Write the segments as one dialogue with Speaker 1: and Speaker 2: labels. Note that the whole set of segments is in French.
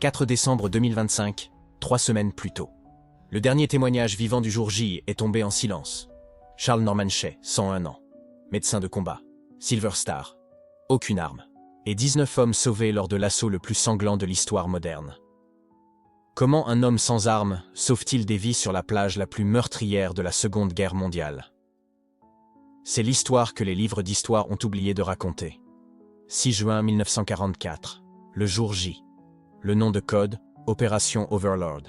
Speaker 1: 4 décembre 2025, 3 semaines plus tôt. Le dernier témoignage vivant du jour J est tombé en silence. Charles Norman Shea, 101 ans. Médecin de combat. Silver Star. Aucune arme. Et 19 hommes sauvés lors de l'assaut le plus sanglant de l'histoire moderne. Comment un homme sans armes sauve-t-il des vies sur la plage la plus meurtrière de la Seconde Guerre mondiale? C'est l'histoire que les livres d'histoire ont oublié de raconter. 6 juin 1944. Le jour J. Le nom de code, Opération Overlord.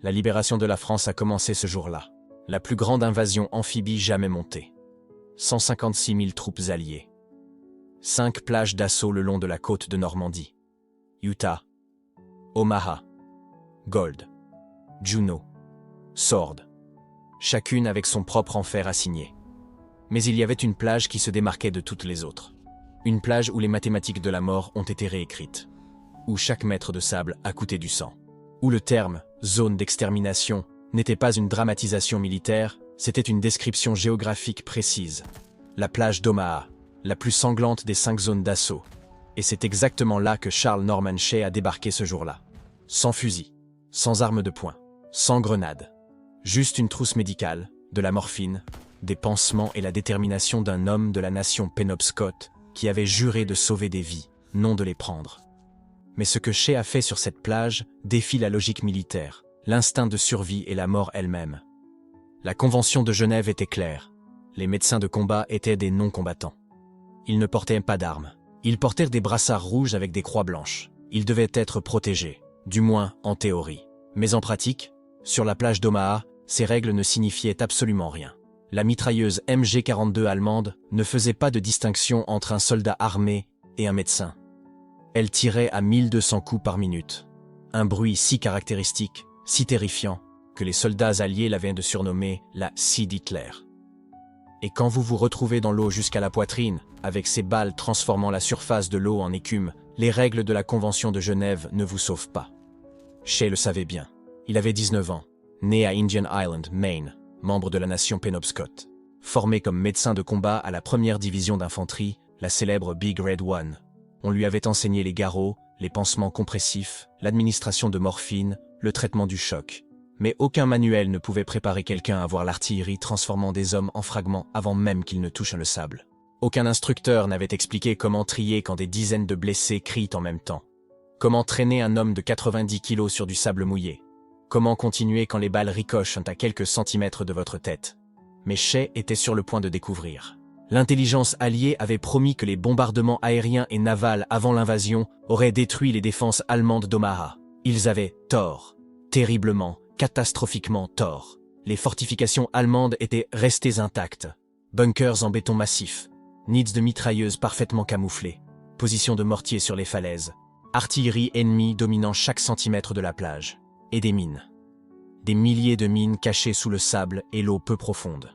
Speaker 1: La libération de la France a commencé ce jour-là. La plus grande invasion amphibie jamais montée. 156 000 troupes alliées. 5 plages d'assaut le long de la côte de Normandie. Utah. Omaha. Gold. Juneau. Sword. Chacune avec son propre enfer assigné. Mais il y avait une plage qui se démarquait de toutes les autres. Une plage où les mathématiques de la mort ont été réécrites. Où chaque mètre de sable a coûté du sang. Où le terme « zone d'extermination » n'était pas une dramatisation militaire, c'était une description géographique précise. La plage d'Omaha, la plus sanglante des 5 zones d'assaut. Et c'est exactement là que Charles Norman Shea a débarqué ce jour-là. Sans fusil, sans arme de poing, sans grenade. Juste une trousse médicale, de la morphine, des pansements et la détermination d'un homme de la nation Penobscot qui avait juré de sauver des vies, non de les prendre. Mais ce que Shea a fait sur cette plage défie la logique militaire, l'instinct de survie et la mort elle-même. La Convention de Genève était claire. Les médecins de combat étaient des non-combattants. Ils ne portaient pas d'armes. Ils portèrent des brassards rouges avec des croix blanches. Ils devaient être protégés, du moins en théorie. Mais en pratique, sur la plage d'Omaha, ces règles ne signifiaient absolument rien. La mitrailleuse MG42 allemande ne faisait pas de distinction entre un soldat armé et un médecin. Elle tirait à 1200 coups par minute. Un bruit si caractéristique, si terrifiant, que les soldats alliés l'avaient de surnommer la scie d'Hitler. Et quand vous vous retrouvez dans l'eau jusqu'à la poitrine, avec ces balles transformant la surface de l'eau en écume, les règles de la Convention de Genève ne vous sauvent pas. Shea le savait bien. Il avait 19 ans, né à Indian Island, Maine, membre de la nation Penobscot. Formé comme médecin de combat à la 1re division d'infanterie, la célèbre Big Red One. On lui avait enseigné les garrots, les pansements compressifs, l'administration de morphine, le traitement du choc. Mais aucun manuel ne pouvait préparer quelqu'un à voir l'artillerie transformant des hommes en fragments avant même qu'ils ne touchent le sable. Aucun instructeur n'avait expliqué comment trier quand des dizaines de blessés crient en même temps. Comment traîner un homme de 90 kilos sur du sable mouillé. Comment continuer quand les balles ricochent à quelques centimètres de votre tête. Mais Shea était sur le point de découvrir. L'intelligence alliée avait promis que les bombardements aériens et navals avant l'invasion auraient détruit les défenses allemandes d'Omaha. Ils avaient tort. Terriblement, catastrophiquement tort. Les fortifications allemandes étaient restées intactes. Bunkers en béton massif. Nids de mitrailleuses parfaitement camouflés. Positions de mortiers sur les falaises. Artillerie ennemie dominant chaque centimètre de la plage. Et des mines. Des milliers de mines cachées sous le sable et l'eau peu profonde.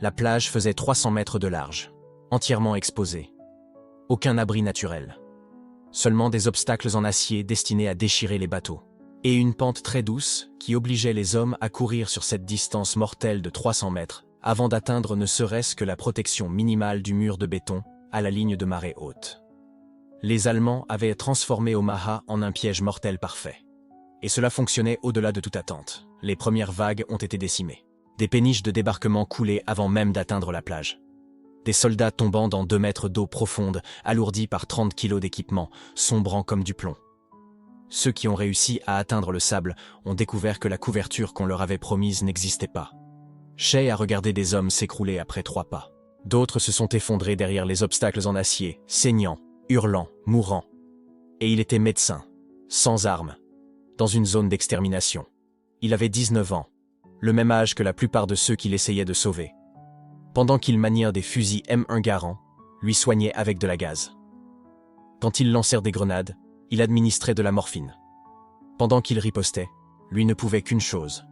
Speaker 1: La plage faisait 300 mètres de large, entièrement exposée. Aucun abri naturel. Seulement des obstacles en acier destinés à déchirer les bateaux. Et une pente très douce qui obligeait les hommes à courir sur cette distance mortelle de 300 mètres avant d'atteindre ne serait-ce que la protection minimale du mur de béton à la ligne de marée haute. Les Allemands avaient transformé Omaha en un piège mortel parfait. Et cela fonctionnait au-delà de toute attente. Les premières vagues ont été décimées. Des péniches de débarquement coulaient avant même d'atteindre la plage. Des soldats tombant dans 2 mètres d'eau profonde, alourdis par 30 kilos d'équipement, sombrant comme du plomb. Ceux qui ont réussi à atteindre le sable ont découvert que la couverture qu'on leur avait promise n'existait pas. Shea a regardé des hommes s'écrouler après 3 pas. D'autres se sont effondrés derrière les obstacles en acier, saignant, hurlant, mourant. Et il était médecin, sans armes, dans une zone d'extermination. Il avait 19 ans, le même âge que la plupart de ceux qu'il essayait de sauver. Pendant qu'il maniait des fusils M1 Garand, lui soignait avec de la gaz. Quand ils lancèrent des grenades, il administrait de la morphine. Pendant qu'il ripostait, lui ne pouvait qu'une chose,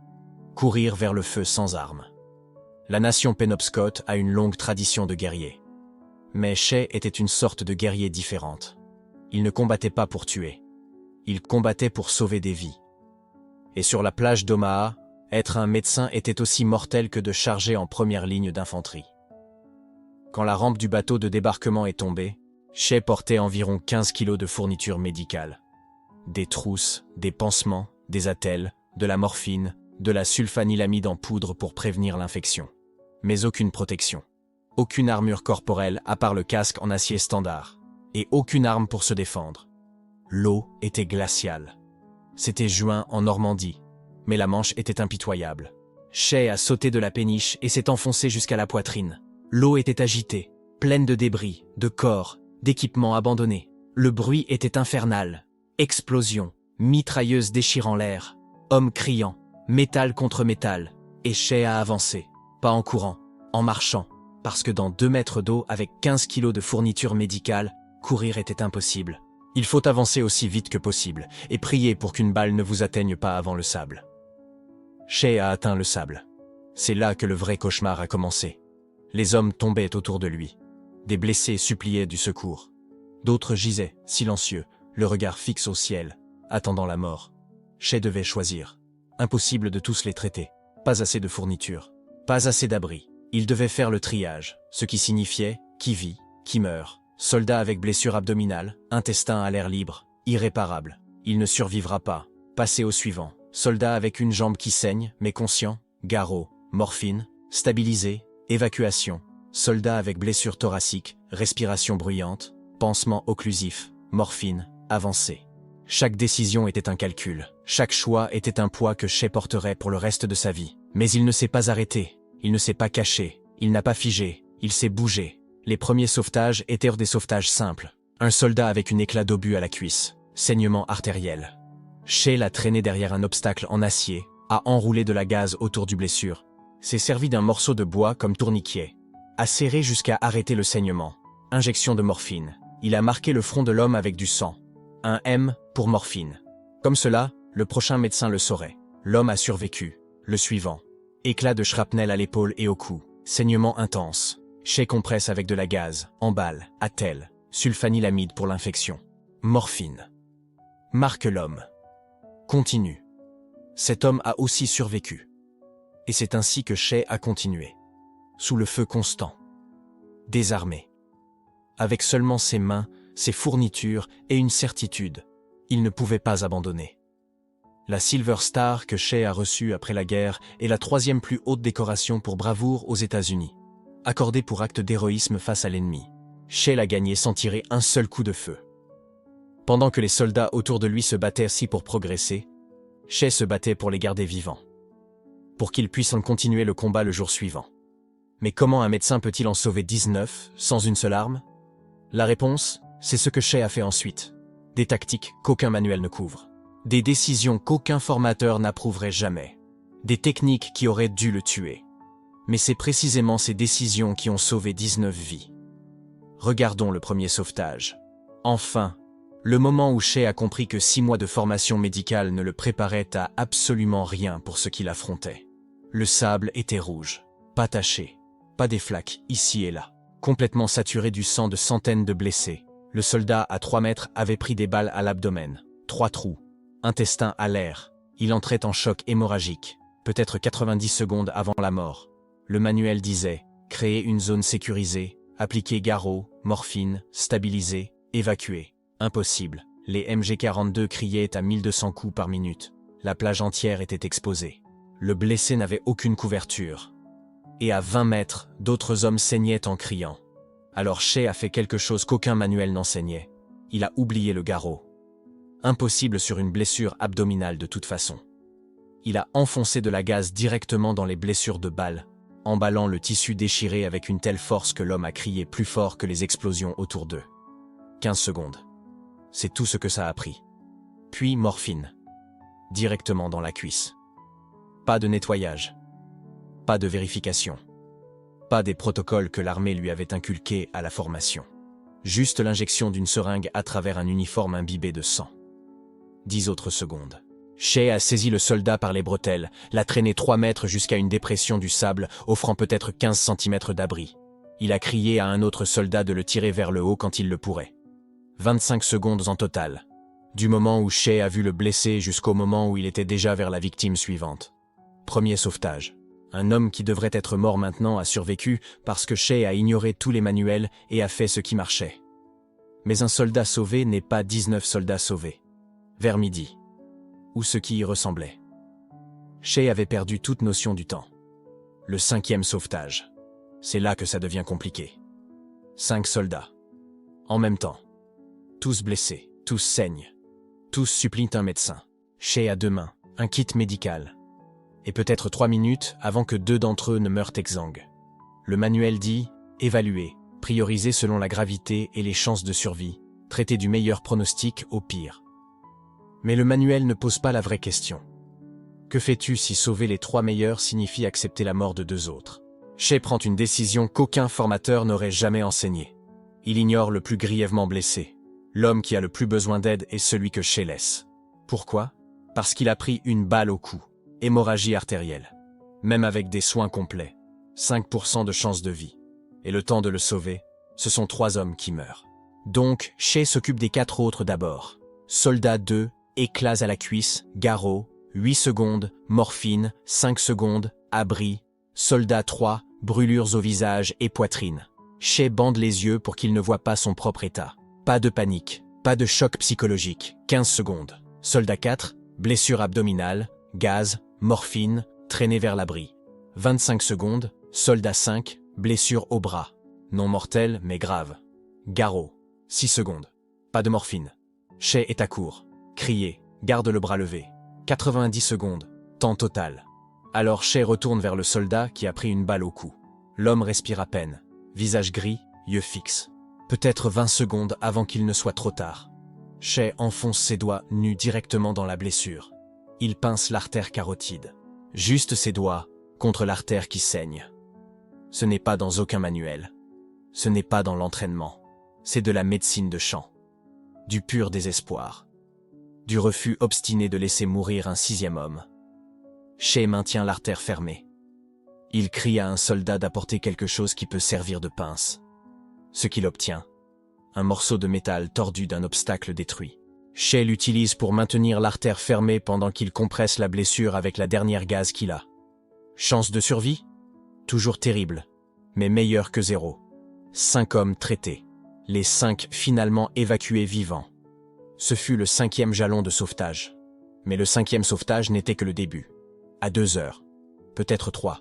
Speaker 1: courir vers le feu sans armes. La nation Penobscot a une longue tradition de guerriers. Mais Shea était une sorte de guerrier différente. Il ne combattait pas pour tuer. Il combattait pour sauver des vies. Et sur la plage d'Omaha, être un médecin était aussi mortel que de charger en première ligne d'infanterie. Quand la rampe du bateau de débarquement est tombée, Shea portait environ 15 kilos de fournitures médicales. des trousses, des pansements, des attelles, de la morphine, de la sulfanylamide en poudre pour prévenir l'infection. Mais aucune protection. Aucune armure corporelle à part le casque en acier standard. Et aucune arme pour se défendre. L'eau était glaciale. C'était juin en Normandie, mais la Manche était impitoyable. Shay a sauté de la péniche et s'est enfoncé jusqu'à la poitrine. L'eau était agitée, pleine de débris, de corps, d'équipements abandonnés. Le bruit était infernal. Explosions, mitrailleuses déchirant l'air, hommes criant, métal contre métal. Et Shay a avancé, pas en courant, en marchant, parce que dans 2 mètres d'eau avec 15 kilos de fournitures médicales, courir était impossible. Il faut avancer aussi vite que possible et prier pour qu'une balle ne vous atteigne pas avant le sable. Shay a atteint le sable. C'est là que le vrai cauchemar a commencé. Les hommes tombaient autour de lui. Des blessés suppliaient du secours. D'autres gisaient, silencieux, le regard fixe au ciel, attendant la mort. Shay devait choisir. Impossible de tous les traiter. Pas assez de fournitures. Pas assez d'abris. Il devait faire le triage, ce qui signifiait qui vit, qui meurt. Soldat avec blessure abdominale, intestin à l'air libre, irréparable. Il ne survivra pas. Passez au suivant. Soldat avec une jambe qui saigne, mais conscient. Garrot, morphine, stabilisé, évacuation. Soldat avec blessure thoracique, respiration bruyante, pansement occlusif, morphine, avancé. Chaque décision était un calcul. Chaque choix était un poids que Shay porterait pour le reste de sa vie. Mais il ne s'est pas arrêté. Il ne s'est pas caché. Il n'a pas figé. Il s'est bougé. Les premiers sauvetages étaient des sauvetages simples. Un soldat avec une éclat d'obus à la cuisse, saignement artériel. Shay l'a traîné derrière un obstacle en acier, a enroulé de la gaze autour du blessure, s'est servi d'un morceau de bois comme tourniquet, a serré jusqu'à arrêter le saignement. Injection de morphine. Il a marqué le front de l'homme avec du sang. Un M pour morphine. Comme cela, le prochain médecin le saurait. L'homme a survécu. Le suivant. Éclat de shrapnel à l'épaule et au cou. Saignement intense. Shay compresse avec de la gaze, emballe, attelle, sulfanylamide pour l'infection. Morphine. Marque l'homme. Continue. Cet homme a aussi survécu. Et c'est ainsi que Shay a continué. Sous le feu constant. Désarmé. Avec seulement ses mains, ses fournitures et une certitude. Il ne pouvait pas abandonner. La Silver Star que Shay a reçue après la guerre est la 3e plus haute décoration pour bravoure aux États-Unis. Accordée pour acte d'héroïsme face à l'ennemi. Shay l'a gagnée sans tirer un seul coup de feu. Pendant que les soldats autour de lui se battaient ainsi pour progresser, Shay se battait pour les garder vivants. Pour qu'ils puissent en continuer le combat le jour suivant. Mais comment un médecin peut-il en sauver 19 sans une seule arme? La réponse, c'est ce que Shay a fait ensuite. Des tactiques qu'aucun manuel ne couvre. Des décisions qu'aucun formateur n'approuverait jamais. Des techniques qui auraient dû le tuer. Mais c'est précisément ces décisions qui ont sauvé 19 vies. Regardons le premier sauvetage. Enfin, le moment où Shay a compris que 6 mois de formation médicale ne le préparaient à absolument rien pour ce qu'il affrontait. Le sable était rouge, pas taché, pas des flaques ici et là. Complètement saturé du sang de centaines de blessés, le soldat à 3 mètres avait pris des balles à l'abdomen, 3 trous, intestin à l'air. Il entrait en choc hémorragique, peut-être 90 secondes avant la mort. Le manuel disait « Créer une zone sécurisée, appliquer garrot, morphine, stabiliser, évacuer ». Impossible. Les MG42 criaient à 1200 coups par minute. La plage entière était exposée. Le blessé n'avait aucune couverture. Et à 20 mètres, d'autres hommes saignaient en criant. Alors Shay a fait quelque chose qu'aucun manuel n'enseignait. Il a oublié le garrot. Impossible sur une blessure abdominale de toute façon. Il a enfoncé de la gaze directement dans les blessures de balles, emballant le tissu déchiré avec une telle force que l'homme a crié plus fort que les explosions autour d'eux. 15 secondes. C'est tout ce que ça a pris. Puis morphine. Directement dans la cuisse. Pas de nettoyage. Pas de vérification. Pas des protocoles que l'armée lui avait inculqués à la formation. Juste l'injection d'une seringue à travers un uniforme imbibé de sang. 10 autres secondes. Shay a saisi le soldat par les bretelles, l'a traîné 3 mètres jusqu'à une dépression du sable, offrant peut-être 15 cm d'abri. Il a crié à un autre soldat de le tirer vers le haut quand il le pourrait. 25 secondes en total. Du moment où Shay a vu le blessé jusqu'au moment où il était déjà vers la victime suivante. Premier sauvetage. Un homme qui devrait être mort maintenant a survécu parce que Shay a ignoré tous les manuels et a fait ce qui marchait. Mais un soldat sauvé n'est pas 19 soldats sauvés. vers midi. Ou ce qui y ressemblait. Shay avait perdu toute notion du temps. Le 5e sauvetage. C'est là que ça devient compliqué. 5 soldats. En même temps. Tous blessés, tous saignent. Tous supplient un médecin. Shay a 2 mains, un kit médical. Et peut-être 3 minutes avant que 2 d'entre eux ne meurent exsangues. Le manuel dit « Évaluer, prioriser selon la gravité et les chances de survie, traiter du meilleur pronostic au pire. » Mais le manuel ne pose pas la vraie question. Que fais-tu si sauver les 3 meilleurs signifie accepter la mort de 2 autres? Shay prend une décision qu'aucun formateur n'aurait jamais enseignée. Il ignore le plus grièvement blessé. L'homme qui a le plus besoin d'aide est celui que Shay laisse. Pourquoi? Parce qu'il a pris une balle au cou. Hémorragie artérielle. Même avec des soins complets. 5% de chance de vie. Et le temps de le sauver, ce sont 3 hommes qui meurent. Donc, Shay s'occupe des 4 autres d'abord. Soldat 2, éclats à la cuisse, garrot, 8 secondes, morphine, 5 secondes, abri. Soldat 3, brûlures au visage et poitrine. Shay bande les yeux pour qu'il ne voit pas son propre état. Pas de panique, pas de choc psychologique, 15 secondes. Soldat 4, blessure abdominale, gaz, morphine, traîné vers l'abri. 25 secondes. Soldat 5, blessure au bras. Non mortelle, mais grave. Garrot. 6 secondes. Pas de morphine. Shay est à court. Crier, garde le bras levé. 90 secondes. Temps total. Alors Shay retourne vers le soldat qui a pris une balle au cou. L'homme respire à peine. Visage gris, yeux fixes. Peut-être 20 secondes avant qu'il ne soit trop tard. Shay enfonce ses doigts nus directement dans la blessure. Il pince l'artère carotide. Juste ses doigts contre l'artère qui saigne. Ce n'est pas dans aucun manuel. Ce n'est pas dans l'entraînement. C'est de la médecine de champ. Du pur désespoir. Du refus obstiné de laisser mourir un 6e homme. Shay maintient l'artère fermée. Il crie à un soldat d'apporter quelque chose qui peut servir de pince. Ce qu'il obtient. Un morceau de métal tordu d'un obstacle détruit. Shay l'utilise pour maintenir l'artère fermée pendant qu'il compresse la blessure avec la dernière gaz qu'il a. Chance de survie? Toujours terrible, mais meilleure que 0. 5 hommes traités. Les 5 finalement évacués vivants. Ce fut le 5e jalon de sauvetage. Mais le 5e sauvetage n'était que le début. À 2 heures. Peut-être 3.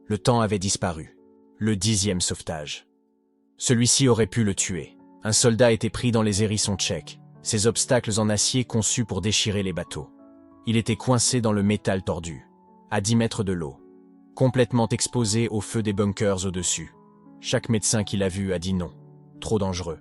Speaker 1: Le temps avait disparu. Le 10e sauvetage. Celui-ci aurait pu le tuer. Un soldat était pris dans les hérissons tchèques, ces obstacles en acier conçus pour déchirer les bateaux. Il était coincé dans le métal tordu, à 10 mètres de l'eau, complètement exposé au feu des bunkers au-dessus. Chaque médecin qui l'a vu a dit non. Trop dangereux.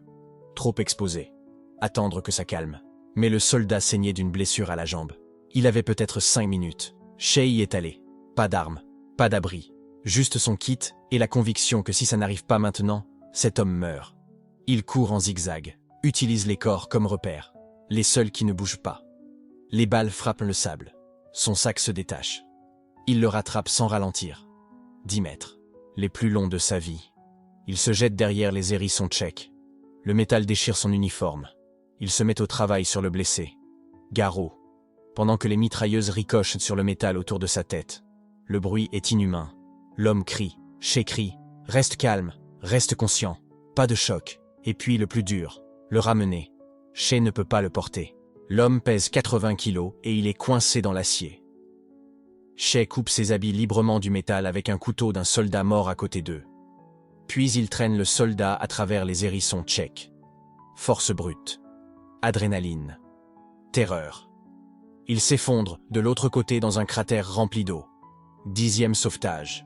Speaker 1: Trop exposé. Attendre que ça calme. Mais le soldat saignait d'une blessure à la jambe. Il avait peut-être 5 minutes. Shay y est allé. Pas d'armes, pas d'abri. Juste son kit et la conviction que si ça n'arrive pas maintenant, cet homme meurt. Il court en zigzag, utilise les corps comme repère, les seuls qui ne bougent pas. Les balles frappent le sable. Son sac se détache. Il le rattrape sans ralentir. 10 mètres, les plus longs de sa vie. Il se jette derrière les hérissons tchèques. Le métal déchire son uniforme. Il se met au travail sur le blessé. Garrot. Pendant que les mitrailleuses ricochent sur le métal autour de sa tête. Le bruit est inhumain. L'homme crie, Shay crie, reste calme, reste conscient, pas de choc. Et puis le plus dur, le ramener. Shay ne peut pas le porter. L'homme pèse 80 kilos et il est coincé dans l'acier. Shay coupe ses habits librement du métal avec un couteau d'un soldat mort à côté d'eux. Puis il traîne le soldat à travers les hérissons tchèques. Force brute. Adrénaline. Terreur. Il s'effondre de l'autre côté dans un cratère rempli d'eau. 10e sauvetage.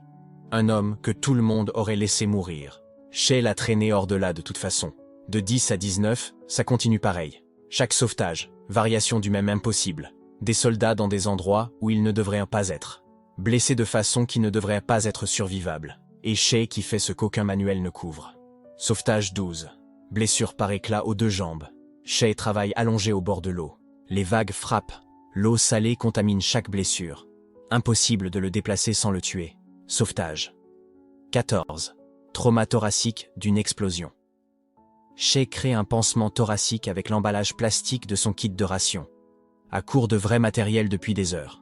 Speaker 1: Un homme que tout le monde aurait laissé mourir. Shay l'a traîné hors de là de toute façon. De 10 à 19, ça continue pareil. Chaque sauvetage, variation du même impossible. Des soldats dans des endroits où ils ne devraient pas être. Blessés de façon qui ne devrait pas être survivable. Et Shay qui fait ce qu'aucun manuel ne couvre. Sauvetage 12. Blessure par éclat aux 2 jambes. Shay travaille allongé au bord de l'eau. Les vagues frappent. L'eau salée contamine chaque blessure. Impossible de le déplacer sans le tuer. Sauvetage. 14. Trauma thoracique d'une explosion. Shay crée un pansement thoracique avec l'emballage plastique de son kit de ration. À court de vrai matériel depuis des heures.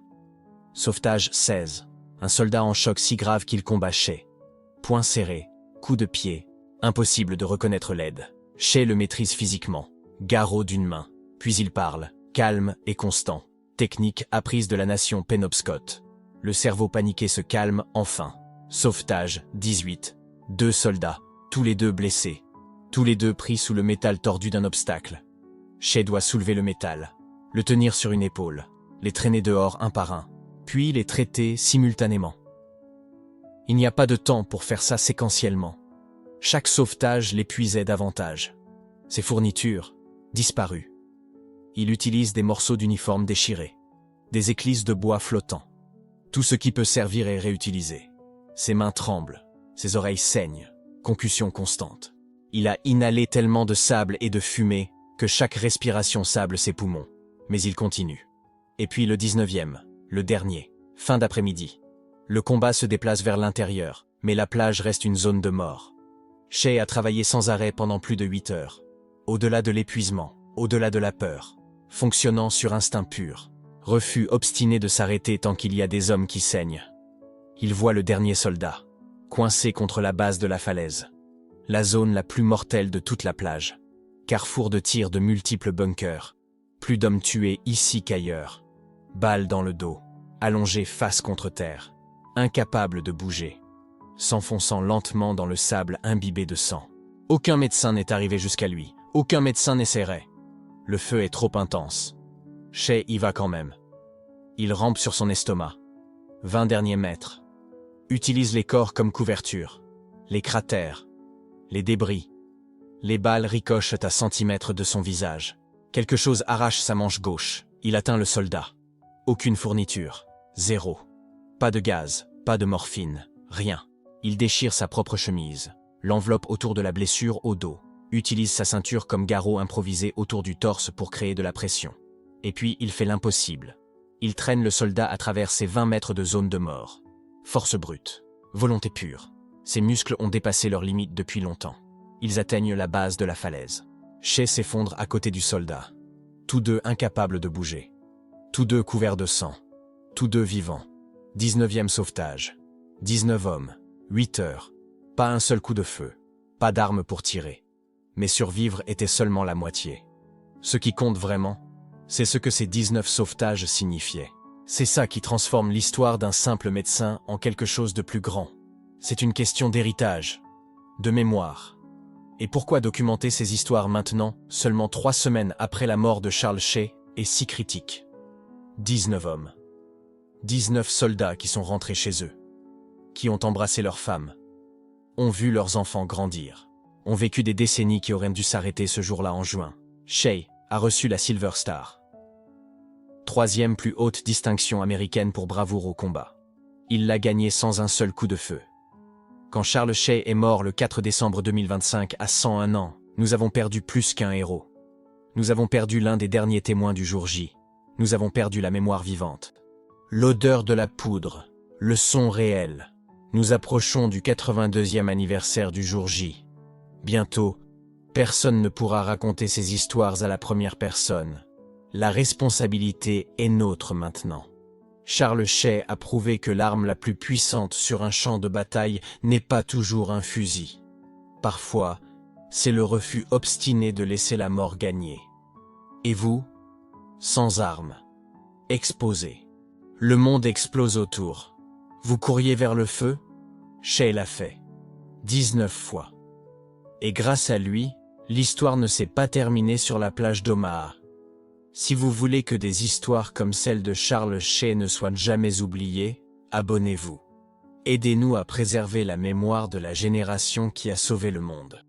Speaker 1: Sauvetage 16. Un soldat en choc si grave qu'il combat Shay. Poing serré, coup de pied. Impossible de reconnaître l'aide. Shay le maîtrise physiquement. Garrot d'une main. Puis il parle. calme et constant. Technique apprise de la nation Penobscot. Le cerveau paniqué se calme enfin. Sauvetage, 18. 2 soldats, tous les deux blessés. Tous les deux pris sous le métal tordu d'un obstacle. Shay doit soulever le métal, le tenir sur une épaule, les traîner dehors un par un, puis les traiter simultanément. Il n'y a pas de temps pour faire ça séquentiellement. Chaque sauvetage l'épuisait davantage. Ses fournitures, disparues. Il utilise des morceaux d'uniforme déchirés, des éclisses de bois flottants. Tout ce qui peut servir est réutilisé. Ses mains tremblent, ses oreilles saignent, concussion constante. Il a inhalé tellement de sable et de fumée que chaque respiration sable ses poumons. Mais il continue. Et puis le 19e, le dernier, fin d'après-midi. Le combat se déplace vers l'intérieur, mais la plage reste une zone de mort. Shay a travaillé sans arrêt pendant plus de 8 heures. Au-delà de l'épuisement, au-delà de la peur, fonctionnant sur instinct pur. Refus obstiné de s'arrêter tant qu'il y a des hommes qui saignent. Il voit le dernier soldat, coincé contre la base de la falaise. La zone la plus mortelle de toute la plage. Carrefour de tirs de multiples bunkers. Plus d'hommes tués ici qu'ailleurs. Balles dans le dos, allongé face contre terre. Incapable de bouger. S'enfonçant lentement dans le sable imbibé de sang. Aucun médecin n'est arrivé jusqu'à lui. Aucun médecin n'essaierait. Le feu est trop intense. Shay y va quand même. Il rampe sur son estomac. 20 derniers mètres. Utilise les corps comme couverture. Les cratères. Les débris. Les balles ricochent à centimètres de son visage. Quelque chose arrache sa manche gauche. Il atteint le soldat. Aucune fourniture. Zéro. Pas de gaz, pas de morphine, rien. Il déchire sa propre chemise. L'enveloppe autour de la blessure au dos. Utilise sa ceinture comme garrot improvisé autour du torse pour créer de la pression. Et puis il fait l'impossible. Il traîne le soldat à travers ses 20 mètres de zone de mort. Force brute. Volonté pure. Ses muscles ont dépassé leurs limites depuis longtemps. Ils atteignent la base de la falaise. Shay s'effondre à côté du soldat. Tous deux incapables de bouger. Tous deux couverts de sang. Tous deux vivants. 19e sauvetage. 19 hommes. 8 heures. Pas un seul coup de feu. Pas d'armes pour tirer. Mais survivre était seulement la moitié. Ce qui compte vraiment, c'est ce que ces 19 sauvetages signifiaient. C'est ça qui transforme l'histoire d'un simple médecin en quelque chose de plus grand. C'est une question d'héritage, de mémoire. Et pourquoi documenter ces histoires maintenant, seulement 3 semaines après la mort de Charles Shay, est si critique? 19 hommes. 19 soldats qui sont rentrés chez eux, qui ont embrassé leurs femmes, ont vu leurs enfants grandir, ont vécu des décennies qui auraient dû s'arrêter ce jour-là en juin. Shay a reçu la Silver Star. 3e plus haute distinction américaine pour bravoure au combat. Il l'a gagnée sans un seul coup de feu. Quand Charles Shay est mort le 4 décembre 2025 à 101 ans, nous avons perdu plus qu'un héros. Nous avons perdu l'un des derniers témoins du jour J. Nous avons perdu la mémoire vivante. L'odeur de la poudre, le son réel. Nous approchons du 82e anniversaire du jour J. Bientôt, personne ne pourra raconter ces histoires à la première personne. La responsabilité est nôtre maintenant. Charles Shay a prouvé que l'arme la plus puissante sur un champ de bataille n'est pas toujours un fusil. Parfois, c'est le refus obstiné de laisser la mort gagner. Et vous, sans armes, exposé. Le monde explose autour. Vous couriez vers le feu? Shay l'a fait. 19 fois. Et grâce à lui, l'histoire ne s'est pas terminée sur la plage d'Omaha. Si vous voulez que des histoires comme celle de Charles Shay ne soient jamais oubliées, abonnez-vous. Aidez-nous à préserver la mémoire de la génération qui a sauvé le monde.